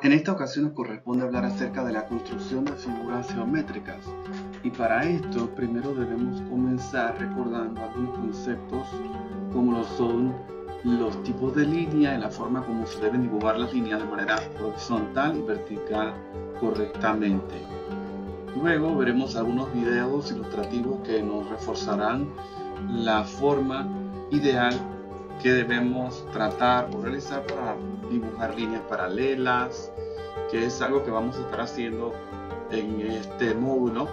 En esta ocasión nos corresponde hablar acerca de la construcción de figuras geométricas, y para esto primero debemos comenzar recordando algunos conceptos como lo son los tipos de línea y la forma como se deben dibujar las líneas de manera horizontal y vertical correctamente. Luego veremos algunos videos ilustrativos que nos reforzarán la forma ideal que debemos tratar o realizar para dibujar líneas paralelas, que es algo que vamos a estar haciendo en este módulo.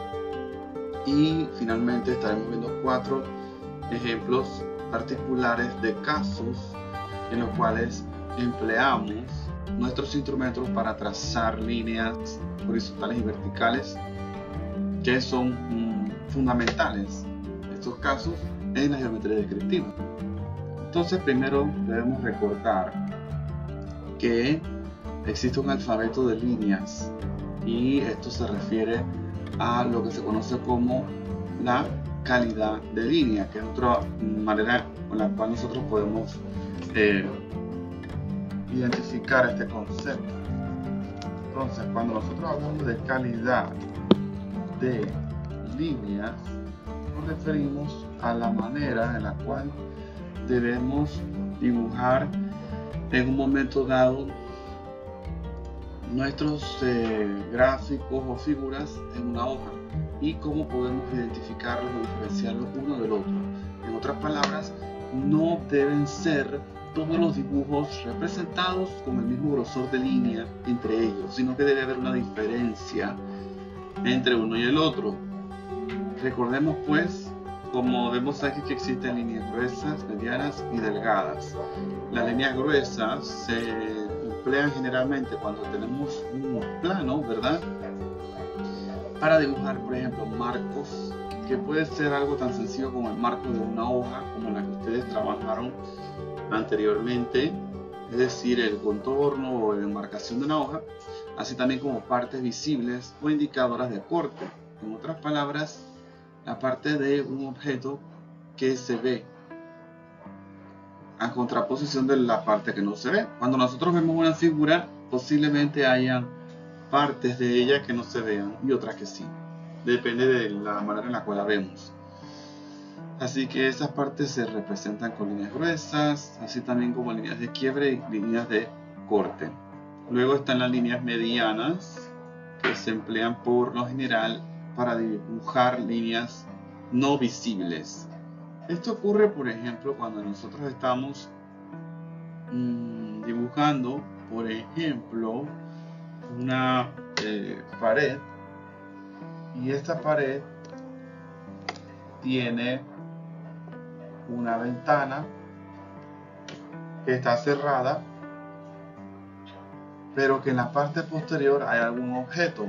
Y finalmente estaremos viendo 4 ejemplos particulares de casos en los cuales empleamos nuestros instrumentos para trazar líneas horizontales y verticales que son fundamentales estos casos en la geometría descriptiva. Entonces primero debemos recordar que existe un alfabeto de líneas, y esto se refiere a lo que se conoce como la calidad de línea, que es otra manera con la cual nosotros podemos identificar este concepto. Entonces, cuando nosotros hablamos de calidad de líneas, nos referimos a la manera en la cual debemos dibujar en un momento dado nuestros gráficos o figuras en una hoja, y cómo podemos identificarlos o diferenciarlos uno del otro. En otras palabras, no deben ser todos los dibujos representados con el mismo grosor de línea entre ellos, sino que debe haber una diferencia entre uno y el otro. Recordemos pues, como vemos aquí, que existen líneas gruesas, medianas y delgadas. Las líneas gruesas se emplean generalmente cuando tenemos un plano, ¿verdad?, para dibujar, por ejemplo, marcos, que puede ser algo tan sencillo como el marco de una hoja, como la que ustedes trabajaron anteriormente, es decir, el contorno o la enmarcación de una hoja, así también como partes visibles o indicadoras de corte. En otras palabras, la parte de un objeto que se ve a contraposición de la parte que no se ve. Cuando nosotros vemos una figura, posiblemente hayan partes de ella que no se vean y otras que sí. Depende de la manera en la cual la vemos. Así que esas partes se representan con líneas gruesas, así también como líneas de quiebre y líneas de corte. Luego están las líneas medianas, que se emplean por lo general para dibujar líneas no visibles. Esto ocurre, por ejemplo, cuando nosotros estamos dibujando, por ejemplo, una pared, y esta pared tiene una ventana que está cerrada, pero que en la parte posterior hay algún objeto,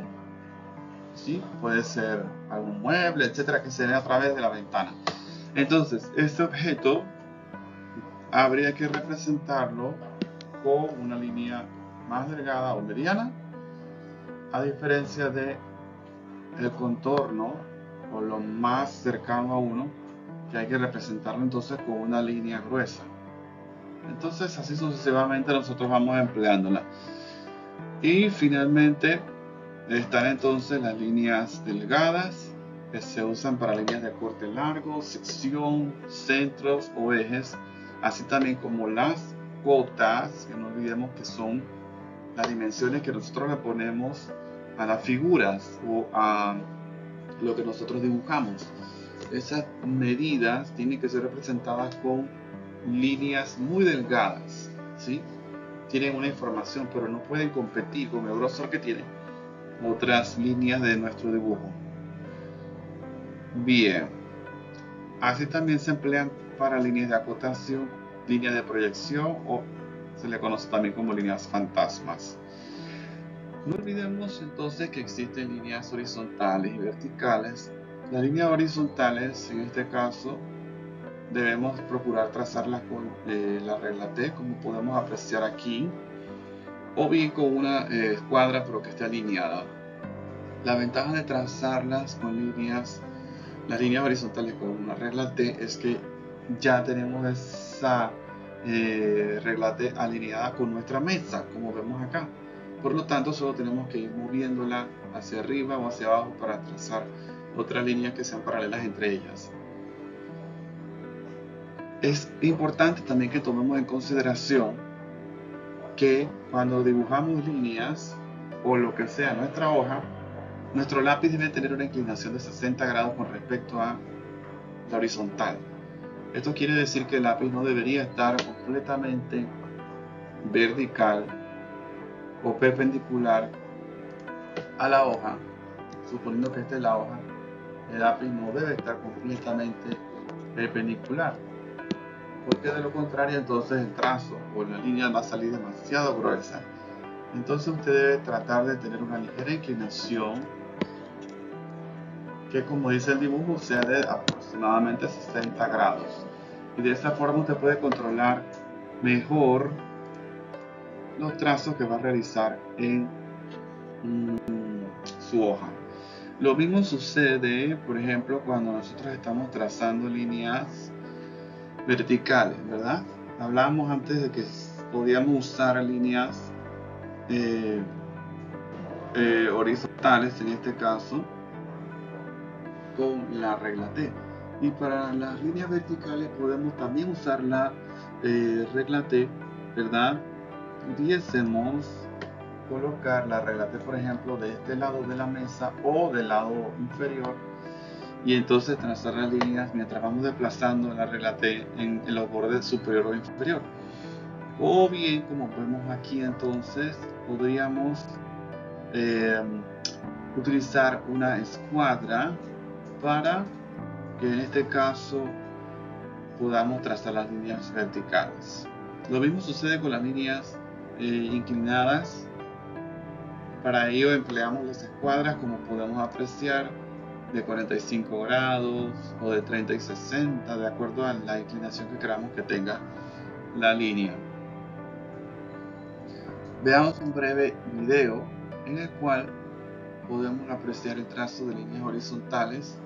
¿sí? Puede ser algún mueble, etcétera, que se ve a través de la ventana. Entonces, este objeto habría que representarlo con una línea más delgada o mediana, a diferencia de el contorno o lo más cercano a uno, que hay que representarlo entonces con una línea gruesa. Entonces, así sucesivamente nosotros vamos empleándola. Y finalmente están entonces las líneas delgadas, que se usan para líneas de corte largo, sección, centros o ejes, así también como las cotas, que no olvidemos que son las dimensiones que nosotros le ponemos a las figuras o a lo que nosotros dibujamos. Esas medidas tienen que ser representadas con líneas muy delgadas, ¿sí? Tienen una información, pero no pueden competir con el grosor que tienen otras líneas de nuestro dibujo. Bien, así también se emplean para líneas de acotación, líneas de proyección, o se le conoce también como líneas fantasmas. No olvidemos entonces que existen líneas horizontales y verticales. Las líneas horizontales, en este caso, debemos procurar trazarlas con la regla T, como podemos apreciar aquí, o bien con una escuadra pero que esté alineada. La ventaja de trazarlas con las líneas horizontales con una regla T, es que ya tenemos esa regla T alineada con nuestra mesa, como vemos acá. Por lo tanto, solo tenemos que ir moviéndola hacia arriba o hacia abajo para trazar otras líneas que sean paralelas entre ellas. Es importante también que tomemos en consideración que cuando dibujamos líneas o lo que sea en nuestra hoja, nuestro lápiz debe tener una inclinación de 60 grados con respecto a la horizontal. Esto quiere decir que el lápiz no debería estar completamente vertical o perpendicular a la hoja. Suponiendo que esta es la hoja, el lápiz no debe estar completamente perpendicular, porque de lo contrario entonces el trazo o la línea va a salir demasiado gruesa. Entonces usted debe tratar de tener una ligera inclinación que, como dice el dibujo, sea de aproximadamente 60 grados, y de esa forma usted puede controlar mejor los trazos que va a realizar en su hoja. Lo mismo sucede, por ejemplo, cuando nosotros estamos trazando líneas verticales, ¿verdad? Hablamos antes de que podíamos usar líneas horizontales, en este caso, con la regla T. Y para las líneas verticales podemos también usar la regla T, ¿verdad? Pudiésemos colocar la regla T, por ejemplo, de este lado de la mesa o del lado inferior, y entonces trazar las líneas mientras vamos desplazando la regla T en los bordes superior o inferior. O bien, como vemos aquí, entonces podríamos utilizar una escuadra para que en este caso podamos trazar las líneas verticales. Lo mismo sucede con las líneas inclinadas. Para ello empleamos las escuadras, como podemos apreciar, de 45 grados o de 30 y 60, de acuerdo a la inclinación que queramos que tenga la línea. Veamos un breve video en el cual podemos apreciar el trazo de líneas horizontales,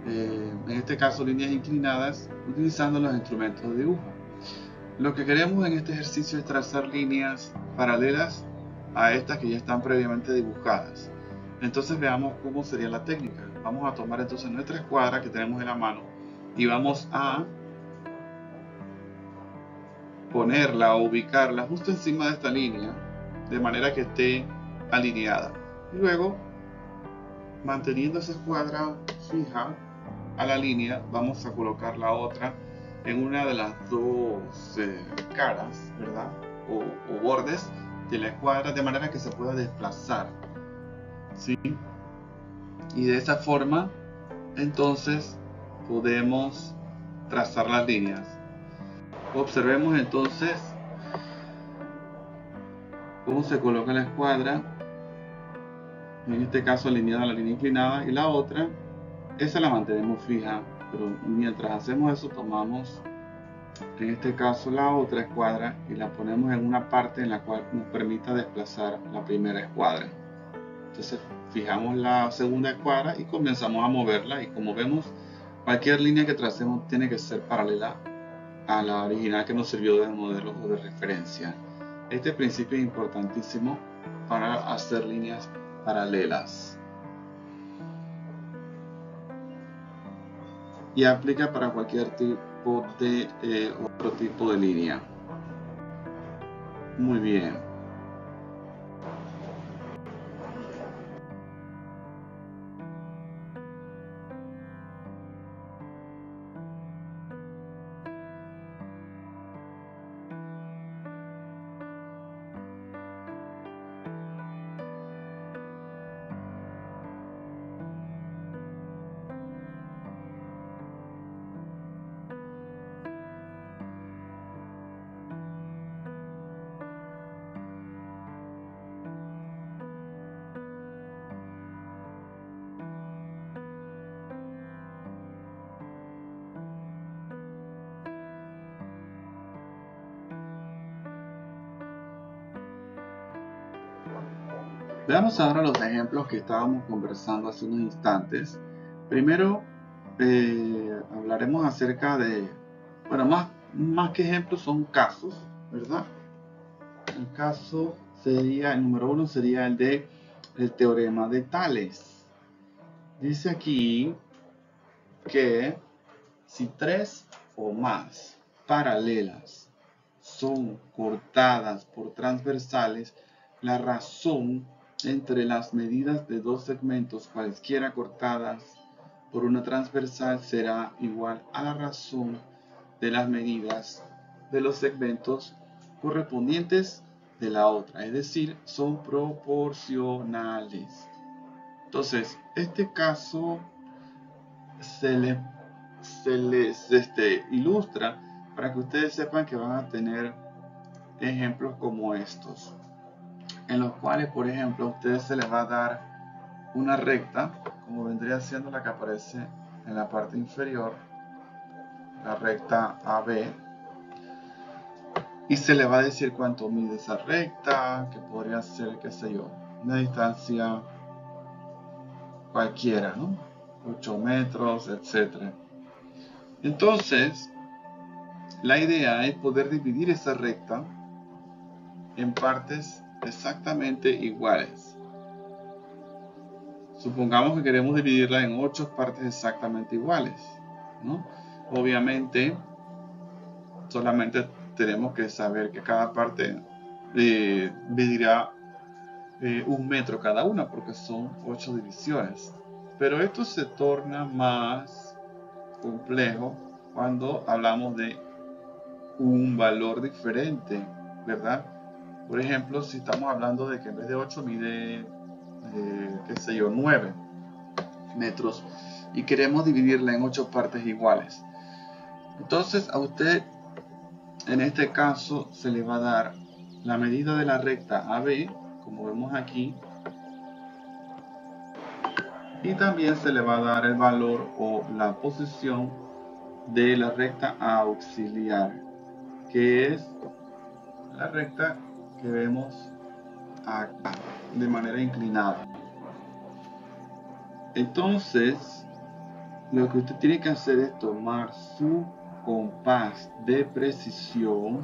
en este caso líneas inclinadas, utilizando los instrumentos de dibujo. Lo que queremos en este ejercicio es trazar líneas paralelas a estas que ya están previamente dibujadas. Entonces veamos cómo sería la técnica. Vamos a tomar entonces nuestra escuadra que tenemos en la mano y vamos a ponerla o ubicarla justo encima de esta línea, de manera que esté alineada. Y luego, manteniendo esa escuadra fija a la línea, vamos a colocar la otra en una de las dos caras, ¿verdad? O bordes de la escuadra, de manera que se pueda desplazar, ¿sí? Y de esa forma entonces podemos trazar las líneas. Observemos entonces cómo se coloca la escuadra, en este caso alineada a la línea inclinada, y la otra, esa la mantenemos fija, pero mientras hacemos eso tomamos en este caso la otra escuadra y la ponemos en una parte en la cual nos permita desplazar la primera escuadra. Entonces fijamos la segunda escuadra y comenzamos a moverla, y como vemos, cualquier línea que tracemos tiene que ser paralela a la original que nos sirvió de modelo o de referencia. Este principio es importantísimo para hacer líneas paralelas y aplica para cualquier tipo de otro tipo de línea. Muy bien. Veamos ahora los ejemplos que estábamos conversando hace unos instantes. Primero hablaremos acerca de, bueno, más que ejemplos son casos, ¿verdad? El caso sería, el número 1 sería el de el teorema de Tales. Dice aquí que si 3 o más paralelas son cortadas por transversales, la razón entre las medidas de dos segmentos cualesquiera cortadas por una transversal será igual a la razón de las medidas de los segmentos correspondientes de la otra, es decir, son proporcionales. Entonces, este caso se les ilustra para que ustedes sepan que van a tener ejemplos como estos, en los cuales, por ejemplo, a ustedes se les va a dar una recta, como vendría siendo la que aparece en la parte inferior, la recta AB, y se le va a decir cuánto mide esa recta, que podría ser, qué sé yo, una distancia cualquiera, ¿no? 8 metros, etc. Entonces, la idea es poder dividir esa recta en partes exactamente iguales. Supongamos que queremos dividirla en 8 partes exactamente iguales, ¿no? Obviamente, solamente tenemos que saber que cada parte medirá 1 metro cada una, porque son 8 divisiones. Pero esto se torna más complejo cuando hablamos de un valor diferente, ¿verdad? Por ejemplo, si estamos hablando de que en vez de 8 mide, qué sé yo, 9 metros y queremos dividirla en 8 partes iguales. Entonces a usted, en este caso, se le va a dar la medida de la recta AB, como vemos aquí, y también se le va a dar el valor o la posición de la recta auxiliar, que es la recta que vemos acá de manera inclinada. Entonces, lo que usted tiene que hacer es tomar su compás de precisión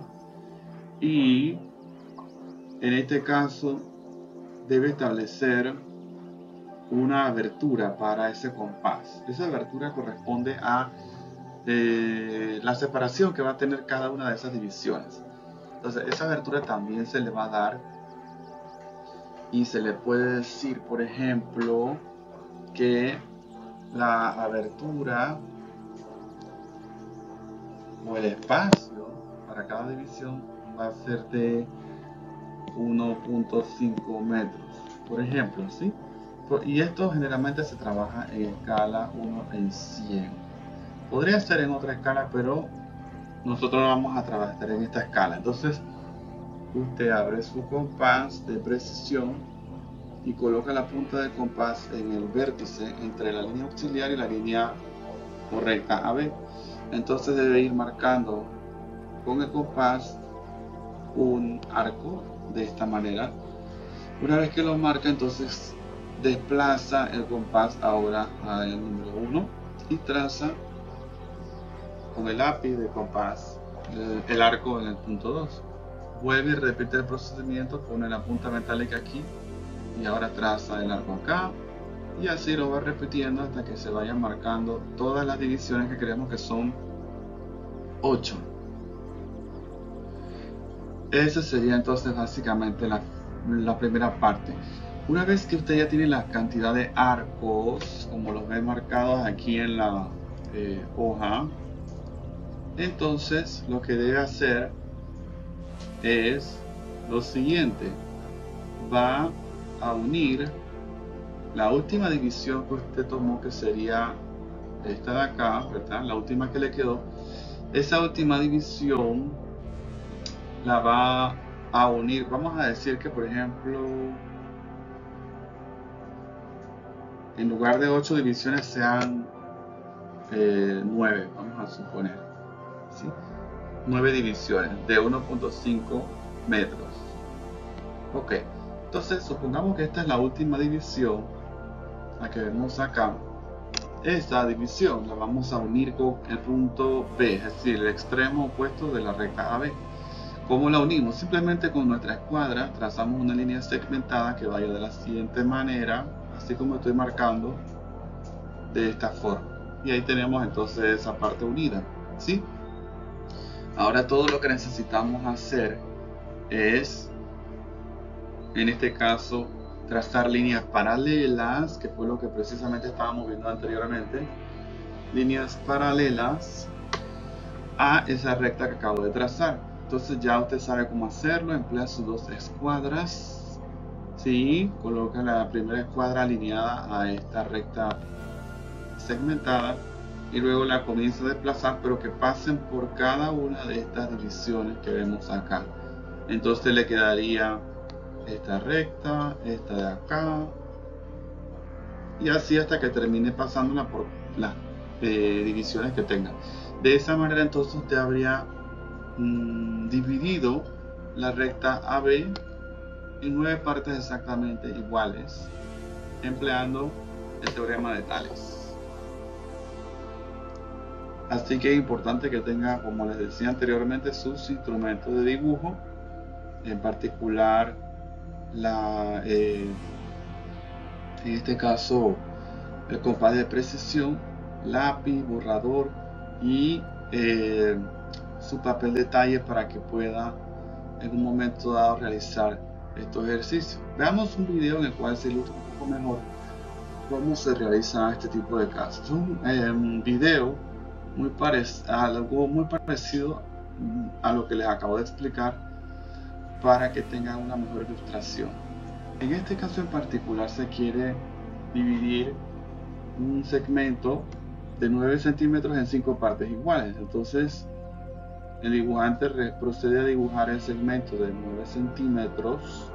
y en este caso debe establecer una abertura para ese compás. Esa abertura corresponde a la separación que va a tener cada una de esas divisiones. Entonces esa abertura también se le va a dar y se le puede decir, por ejemplo, que la abertura o el espacio para cada división va a ser de 1.5 metros, por ejemplo, ¿sí? Y esto generalmente se trabaja en escala 1 en 100. Podría ser en otra escala, pero nosotros vamos a trabajar en esta escala. Entonces, usted abre su compás de precisión y coloca la punta del compás en el vértice entre la línea auxiliar y la línea correcta AB. Entonces debe ir marcando con el compás un arco de esta manera. Una vez que lo marca, entonces desplaza el compás ahora al número 1 y traza con el lápiz de compás el arco en el punto 2. Vuelve y repite el procedimiento, pone la punta metálica aquí y ahora traza el arco acá, y así lo va repitiendo hasta que se vayan marcando todas las divisiones que creemos que son 8. Esa sería entonces básicamente la primera parte. Una vez que usted ya tiene la cantidad de arcos, como los ve marcados aquí en la hoja, entonces lo que debe hacer es lo siguiente: va a unir la última división que usted tomó, que sería esta de acá, ¿verdad? La última que le quedó. Esa última división la va a unir. Vamos a decir que, por ejemplo, en lugar de 8 divisiones sean 9, vamos a suponer, ¿sí? 9 divisiones de 1.5 metros. Ok, entonces supongamos que esta es la última división, la que vemos acá. Esta división la vamos a unir con el punto B, es decir, el extremo opuesto de la recta AB. ¿Cómo la unimos? Simplemente con nuestra escuadra trazamos una línea segmentada que vaya de la siguiente manera, así como estoy marcando, de esta forma. Y ahí tenemos entonces esa parte unida, ¿sí? Ahora todo lo que necesitamos hacer es, en este caso, trazar líneas paralelas, que fue lo que precisamente estábamos viendo anteriormente. Líneas paralelas a esa recta que acabo de trazar. Entonces ya usted sabe cómo hacerlo. Emplea sus dos escuadras. ¿Sí? Coloca la primera escuadra alineada a esta recta segmentada y luego la comienza a desplazar, pero que pasen por cada una de estas divisiones que vemos acá. Entonces le quedaría esta recta, esta de acá, y así hasta que termine pasándola por las divisiones que tenga. De esa manera entonces usted habría dividido la recta AB en 9 partes exactamente iguales, empleando el teorema de Tales. Así que es importante que tenga, como les decía anteriormente, sus instrumentos de dibujo, en particular en este caso el compás de precisión, lápiz, borrador y su papel detalle para que pueda en un momento dado realizar estos ejercicios. Veamos un video en el cual se ilustra un poco mejor cómo se realiza este tipo de casos. Es un video algo muy parecido a lo que les acabo de explicar para que tengan una mejor ilustración. En este caso en particular se quiere dividir un segmento de 9 centímetros en 5 partes iguales. Entonces el dibujante procede a dibujar el segmento de 9 centímetros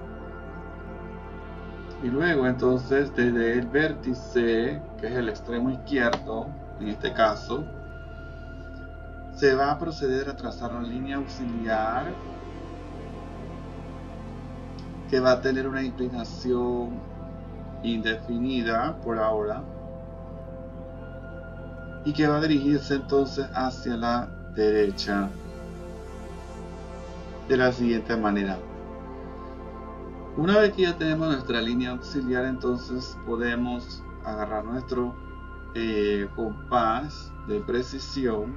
y luego entonces desde el vértice, que es el extremo izquierdo en este caso, se va a proceder a trazar una línea auxiliar que va a tener una inclinación indefinida por ahora y que va a dirigirse entonces hacia la derecha de la siguiente manera. Una vez que ya tenemos nuestra línea auxiliar, entonces podemos agarrar nuestro compás de precisión,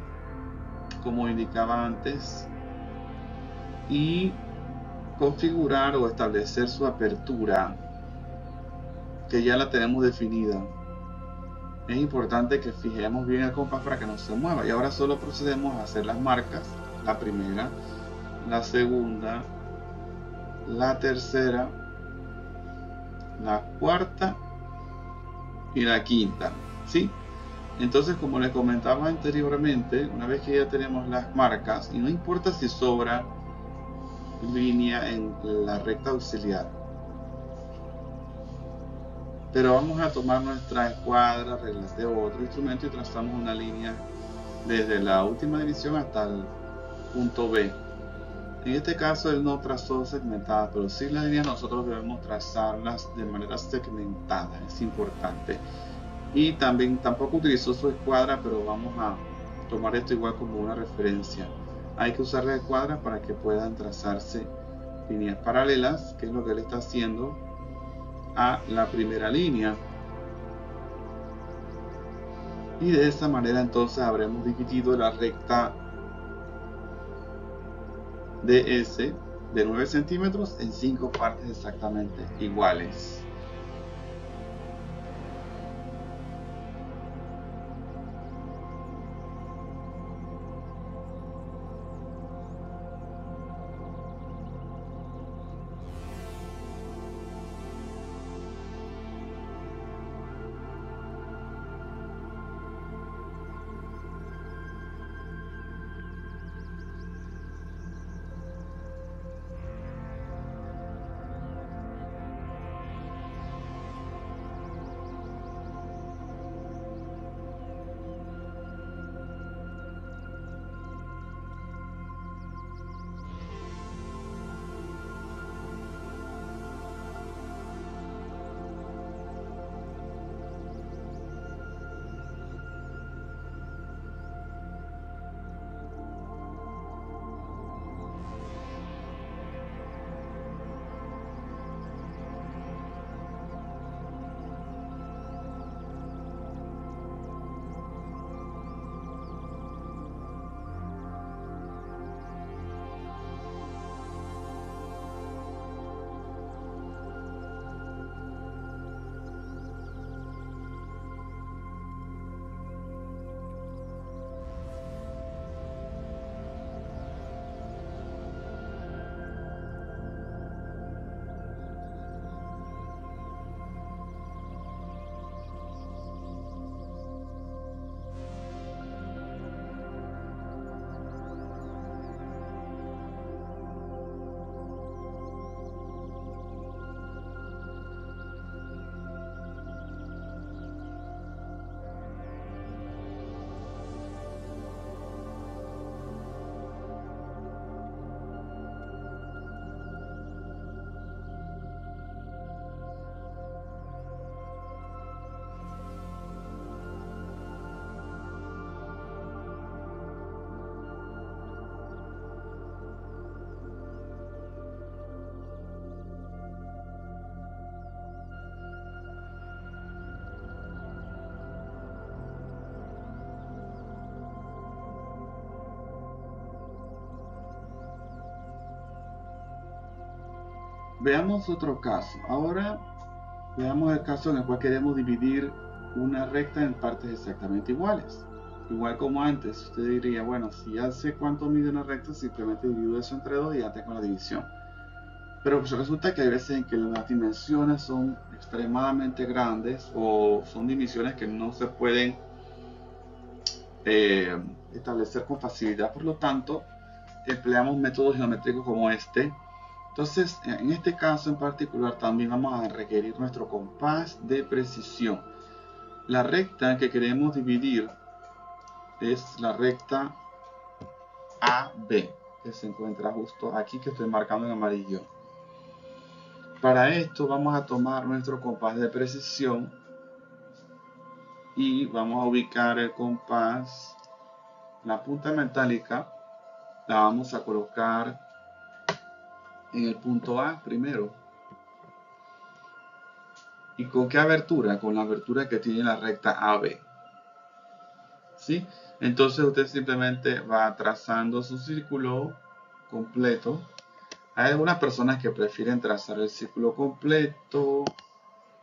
como indicaba antes, y configurar o establecer su apertura, que ya la tenemos definida. Es importante que fijemos bien el compás para que no se mueva. Y ahora solo procedemos a hacer las marcas: la primera, la segunda, la tercera, la cuarta y la quinta, ¿sí? Entonces, como les comentaba anteriormente, una vez que ya tenemos las marcas, y no importa si sobra línea en la recta auxiliar, pero vamos a tomar nuestra escuadra, reglas de otro instrumento y trazamos una línea desde la última división hasta el punto B. En este caso él no trazó segmentada, pero sí las líneas nosotros debemos trazarlas de manera segmentada, es importante. Y también tampoco utilizó su escuadra, pero vamos a tomar esto igual como una referencia. Hay que usar la escuadra para que puedan trazarse líneas paralelas, que es lo que él está haciendo a la primera línea. Y de esta manera entonces habremos dividido la recta DS de 9 centímetros en 5 partes exactamente iguales. Veamos otro caso. Ahora veamos el caso en el cual queremos dividir una recta en partes exactamente iguales. Igual como antes, usted diría, bueno, si ya sé cuánto mide una recta, simplemente divido eso entre 2 y ya tengo la división. Pero pues resulta que hay veces en que las dimensiones son extremadamente grandes o son divisiones que no se pueden establecer con facilidad. Por lo tanto, empleamos métodos geométricos como este. Entonces, en este caso en particular también vamos a requerir nuestro compás de precisión. La recta que queremos dividir es la recta AB, que se encuentra justo aquí, que estoy marcando en amarillo. Para esto vamos a tomar nuestro compás de precisión y vamos a ubicar el compás, la punta metálica, la vamos a colocar en el punto A primero. ¿Y con qué abertura? Con la abertura que tiene la recta AB. ¿Sí? Entonces usted simplemente va trazando su círculo completo. Hay algunas personas que prefieren trazar el círculo completo,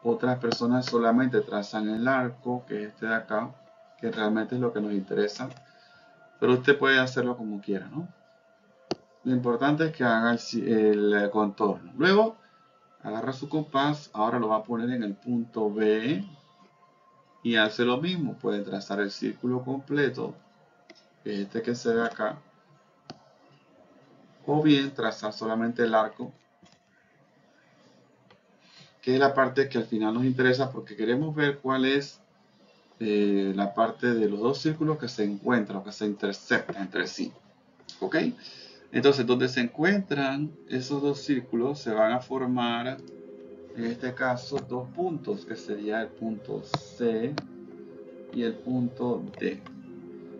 otras personas solamente trazan el arco, que es este de acá, que realmente es lo que nos interesa. Pero usted puede hacerlo como quiera, ¿no? Lo importante es que haga el contorno. Luego, agarra su compás, ahora lo va a poner en el punto B y hace lo mismo. Puede trazar el círculo completo, que es este que se ve acá, o bien trazar solamente el arco, que es la parte que al final nos interesa porque queremos ver cuál es la parte de los dos círculos que se encuentran o que se interceptan entre sí. ¿Ok? Entonces, donde se encuentran esos dos círculos, se van a formar, en este caso, dos puntos, que sería el punto C y el punto D.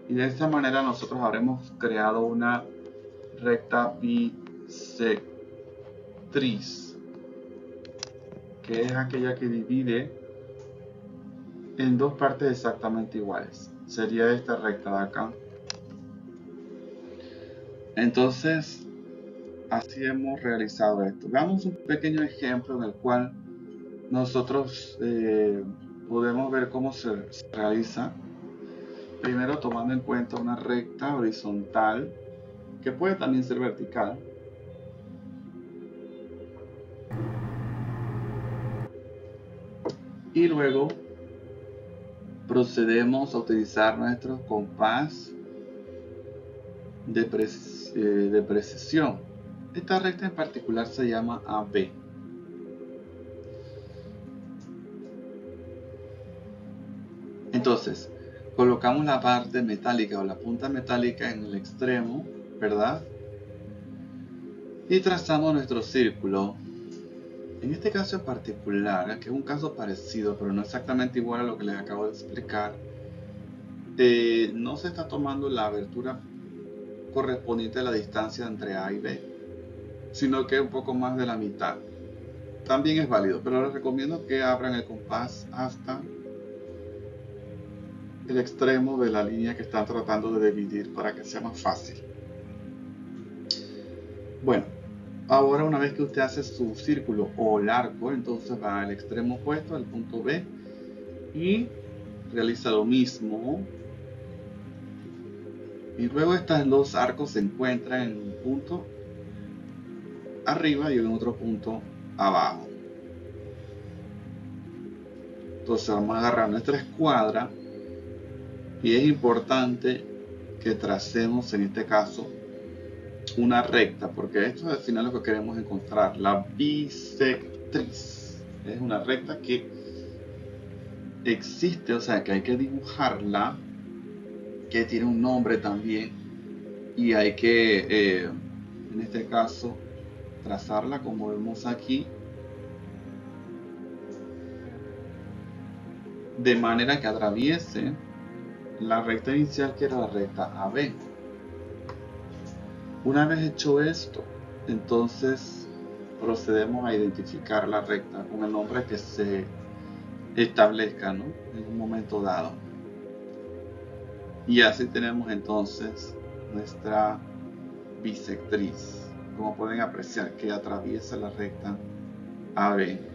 Y de esta manera nosotros habremos creado una recta bisectriz, que es aquella que divide en dos partes exactamente iguales. Sería esta recta de acá. Entonces, así hemos realizado esto. Veamos un pequeño ejemplo en el cual nosotros podemos ver cómo se realiza. Primero tomando en cuenta una recta horizontal, que puede también ser vertical. Y luego procedemos a utilizar nuestro compás de precisión. Esta recta en particular se llama AB. Entonces, colocamos la parte metálica o la punta metálica en el extremo, ¿verdad? Y trazamos nuestro círculo. En este caso en particular, que es un caso parecido, pero no exactamente igual a lo que les acabo de explicar, no se está tomando la abertura correspondiente a la distancia entre A y B, sino que un poco más de la mitad. También es válido, pero les recomiendo que abran el compás hasta el extremo de la línea que están tratando de dividir para que sea más fácil. Bueno, ahora una vez que usted hace su círculo o el arco, entonces va al extremo opuesto, al punto B, y realiza lo mismo. Y luego estos dos arcos se encuentran en un punto arriba y en otro punto abajo. Entonces vamos a agarrar nuestra escuadra y es importante que tracemos en este caso una recta, porque esto es al final lo que queremos encontrar, la bisectriz. Es una recta que existe, o sea que hay que dibujarla, que tiene un nombre también, y hay que, en este caso, trazarla como vemos aquí, de manera que atraviese la recta inicial, que era la recta AB. Una vez hecho esto, entonces procedemos a identificar la recta con el nombre que se establezca, ¿no?, en un momento dado. Y así tenemos entonces nuestra bisectriz, como pueden apreciar, que atraviesa la recta AB.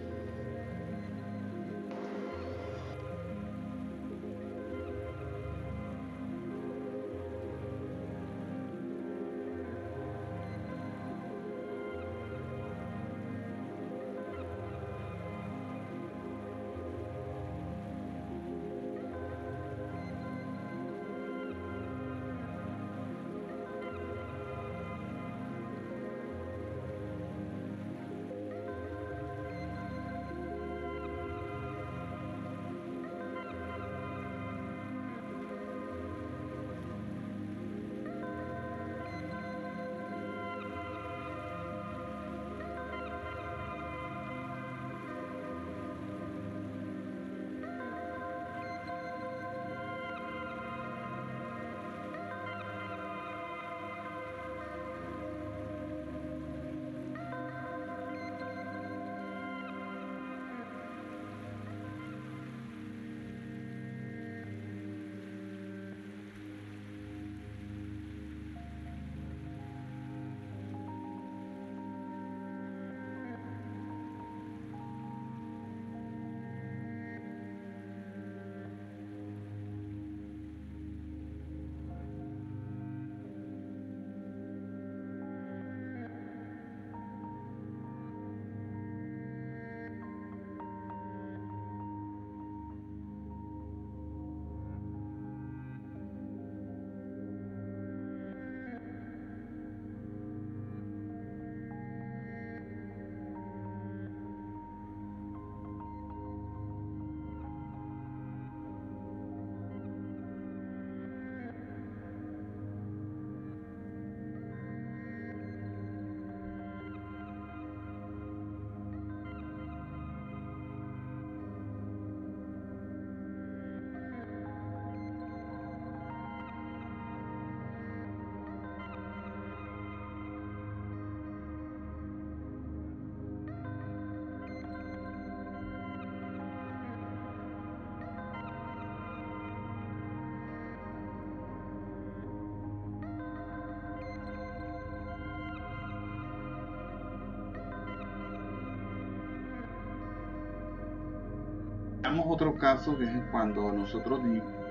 Veamos otro caso, que es cuando nosotros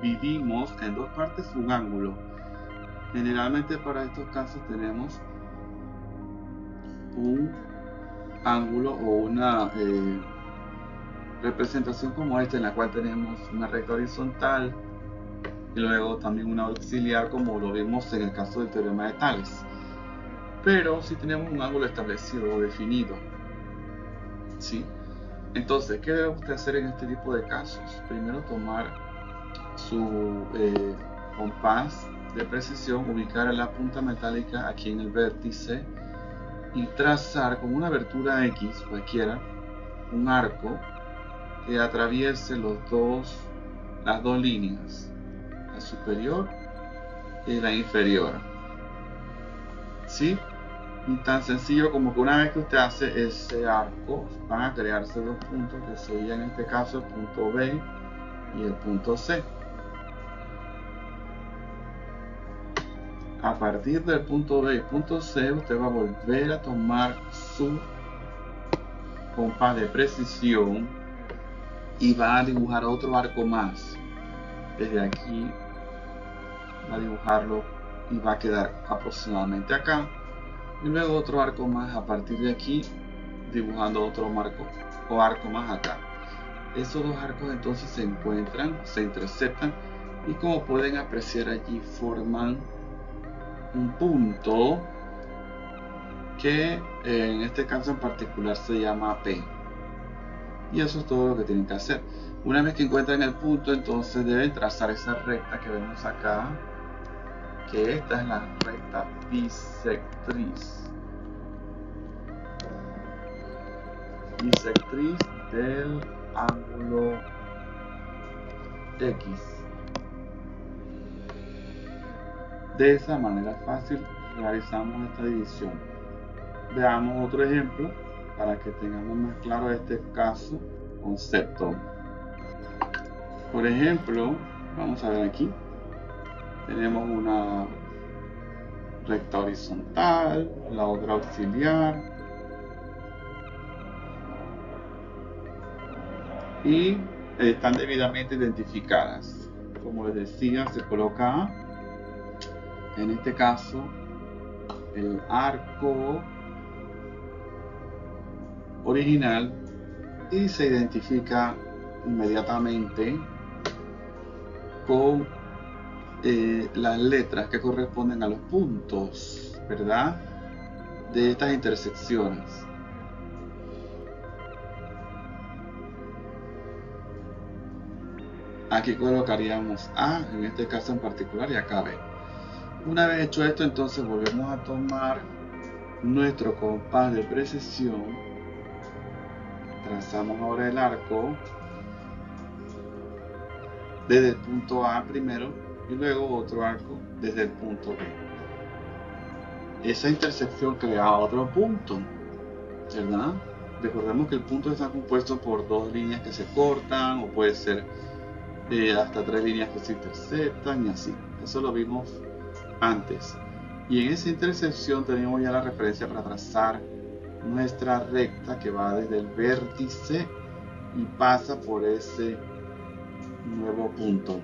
dividimos en dos partes un ángulo. Generalmente para estos casos tenemos un ángulo o una representación como esta, en la cual tenemos una recta horizontal y luego también una auxiliar, como lo vimos en el caso del teorema de Tales. Pero si tenemos un ángulo establecido o definido, ¿sí? Entonces, ¿qué debe usted hacer en este tipo de casos? Primero, tomar su compás de precisión, ubicar la punta metálica aquí en el vértice y trazar con una abertura X cualquiera un arco que atraviese las dos líneas, la superior y la inferior. ¿Sí? Y tan sencillo como que una vez que usted hace ese arco, van a crearse dos puntos, que serían en este caso el punto B y el punto C. A partir del punto B y punto C, usted va a volver a tomar su compás de precisión y va a dibujar otro arco más. Desde aquí va a dibujarlo y va a quedar aproximadamente acá. Y luego otro arco más a partir de aquí, dibujando otro marco o arco más acá. Esos dos arcos entonces se encuentran, se interceptan, y como pueden apreciar allí forman un punto que en este caso en particular se llama P. Y eso es todo lo que tienen que hacer. Una vez que encuentran el punto, entonces deben trazar esa recta que vemos acá, que esta es la recta bisectriz del ángulo X. De esa manera fácil realizamos esta división. Veamos otro ejemplo para que tengamos más claro este concepto. Por ejemplo, vamos a ver aquí, tenemos una recta horizontal, la otra auxiliar, y están debidamente identificadas. Como les decía, se coloca en este caso el arco original y se identifica inmediatamente con las letras que corresponden a los puntos, ¿verdad?, de estas intersecciones. Aquí colocaríamos A en este caso en particular y acá B. Una vez hecho esto, entonces volvemos a tomar nuestro compás de precisión, trazamos ahora el arco desde el punto A primero y luego otro arco desde el punto B. Esa intersección crea otro punto, ¿verdad? Recordemos que el punto está compuesto por dos líneas que se cortan, o puede ser hasta tres líneas que se interceptan y así. Eso lo vimos antes. Y en esa intersección tenemos ya la referencia para trazar nuestra recta que va desde el vértice y pasa por ese nuevo punto.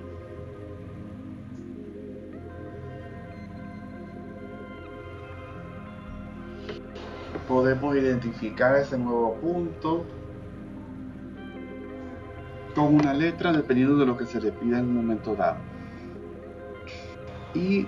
Podemos identificar ese nuevo punto con una letra dependiendo de lo que se le pida en un momento dado. Y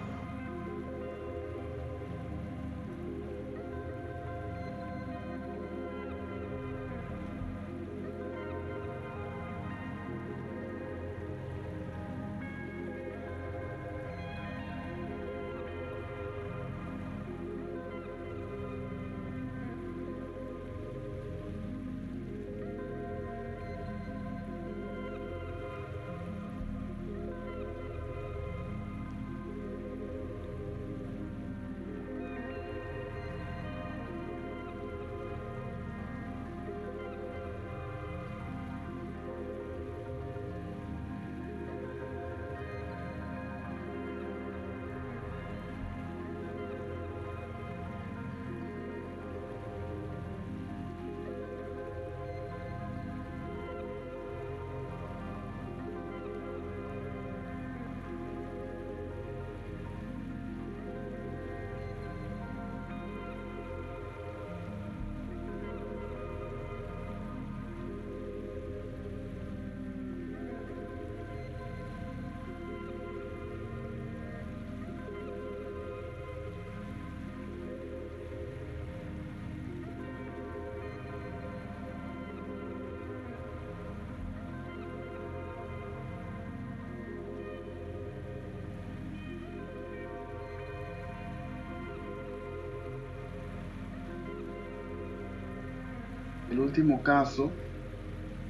el último caso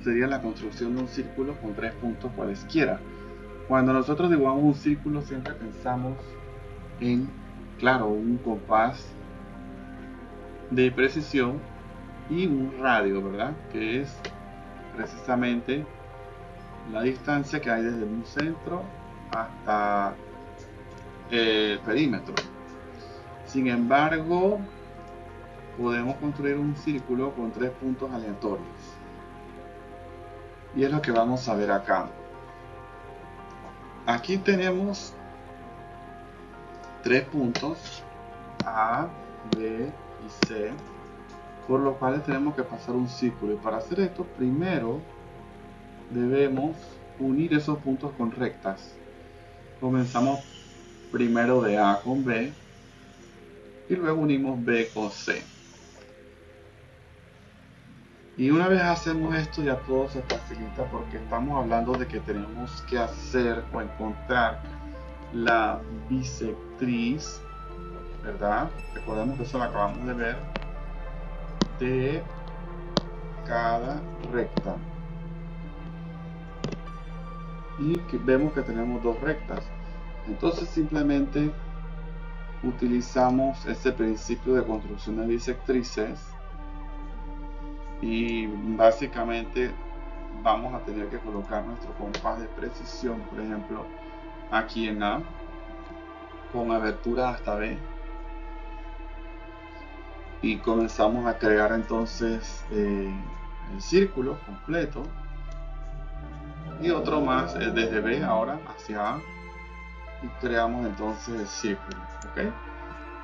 sería la construcción de un círculo con tres puntos cualesquiera. Cuando nosotros dibujamos un círculo siempre pensamos en, claro, un compás de precisión y un radio, ¿verdad?, que es precisamente la distancia que hay desde un centro hasta el perímetro. Sin embargo, podemos construir un círculo con tres puntos aleatorios. Y es lo que vamos a ver acá. Aquí tenemos tres puntos A, B y C, por los cuales tenemos que pasar un círculo. Y para hacer esto, primero debemos unir esos puntos con rectas. Comenzamos primero de A con B y luego unimos B con C. Y una vez hacemos esto, ya todo se facilita porque estamos hablando de que tenemos que hacer o encontrar la bisectriz, ¿verdad? Recordemos que eso lo acabamos de ver, de cada recta. Y vemos que tenemos dos rectas. Entonces simplemente utilizamos ese principio de construcción de bisectrices y básicamente vamos a tener que colocar nuestro compás de precisión, por ejemplo, aquí en A, con abertura hasta B, y comenzamos a crear entonces el círculo completo. Y otro más es desde B ahora hacia A. Y creamos entonces el círculo. ¿Ok?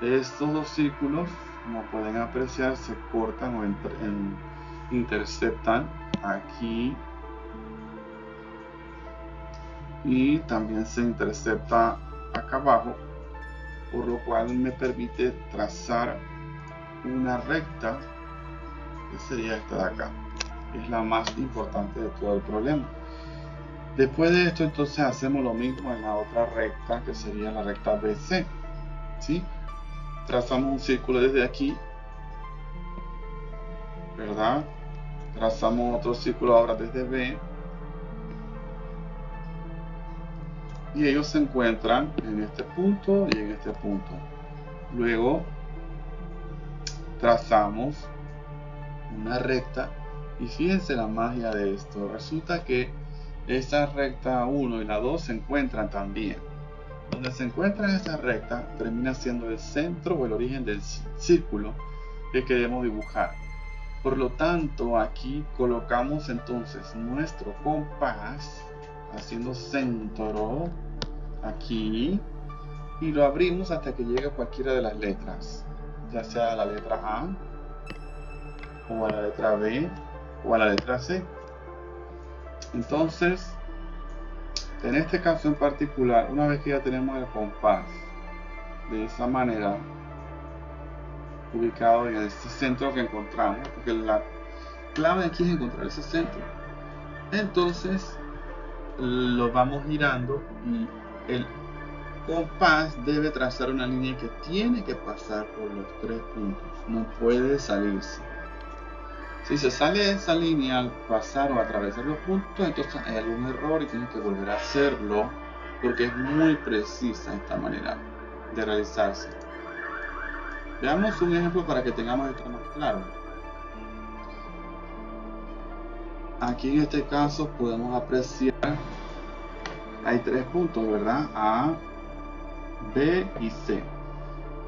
Estos dos círculos, como pueden apreciar, se cortan o interceptan aquí. Y también se intercepta acá abajo, por lo cual me permite trazar una recta, que sería esta de acá. Es la más importante de todo el problema. Después de esto, entonces hacemos lo mismo en la otra recta, que sería la recta BC. ¿Sí? Trazamos un círculo desde aquí, ¿verdad? Trazamos otro círculo ahora desde B. Y ellos se encuentran en este punto y en este punto. Luego trazamos una recta y fíjense la magia de esto. Resulta que esta recta 1 y la 2 se encuentran también. Donde se encuentra esta recta termina siendo el centro o el origen del círculo que queremos dibujar. Por lo tanto, aquí colocamos entonces nuestro compás haciendo centro aquí y lo abrimos hasta que llegue a cualquiera de las letras, ya sea a la letra A o a la letra B o a la letra C. Entonces, en este caso en particular, una vez que ya tenemos el compás de esa manera ubicado en este centro que encontramos, porque la clave aquí es encontrar ese centro, entonces lo vamos girando y el compás debe trazar una línea que tiene que pasar por los 3 puntos, no puede salirse. Si se sale de esa línea al pasar o atravesar los puntos, entonces hay algún error y tiene que volver a hacerlo, porque es muy precisa esta manera de realizarse. Veamos un ejemplo para que tengamos esto más claro. Aquí en este caso podemos apreciar, hay 3 puntos, ¿verdad? A, B y C.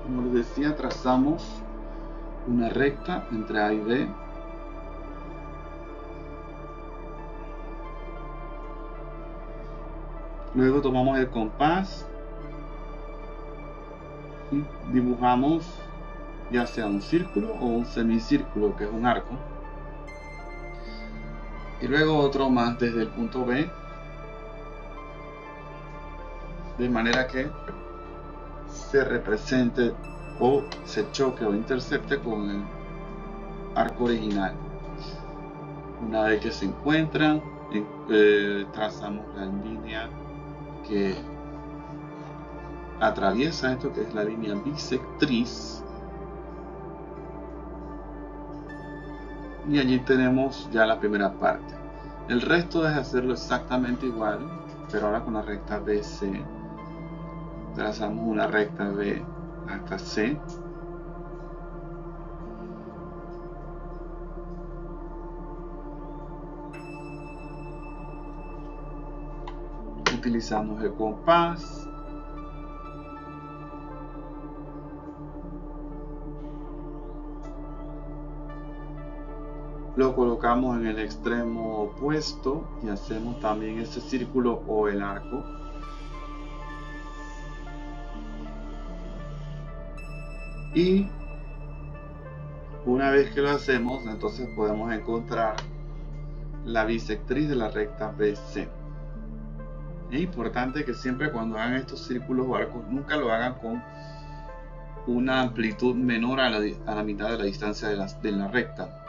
Como les decía, trazamos una recta entre A y B. Luego tomamos el compás y dibujamos ya sea un círculo o un semicírculo, que es un arco. Y luego otro más desde el punto B, de manera que se represente o se choque o intercepte con el arco original. Una vez que se encuentran, trazamos la línea que atraviesa esto, que es la línea bisectriz, y allí tenemos ya la primera parte. El resto es hacerlo exactamente igual, pero ahora con la recta BC. Trazamos una recta B hasta C. Utilizamos el compás. Lo colocamos en el extremo opuesto y hacemos también ese círculo o el arco. Y una vez que lo hacemos, entonces podemos encontrar la bisectriz de la recta BC. Es importante que siempre cuando hagan estos círculos o arcos, nunca lo hagan con una amplitud menor a la mitad de la distancia de la recta,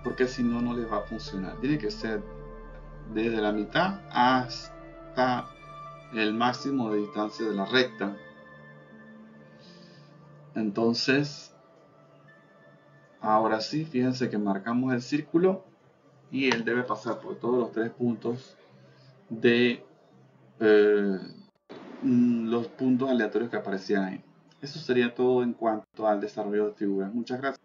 porque si no, no les va a funcionar. Tiene que ser desde la mitad hasta el máximo de distancia de la recta. Entonces, ahora sí, fíjense que marcamos el círculo y él debe pasar por todos los 3 puntos de los puntos aleatorios que aparecían ahí. Eso sería todo en cuanto al desarrollo de figuras. Muchas gracias.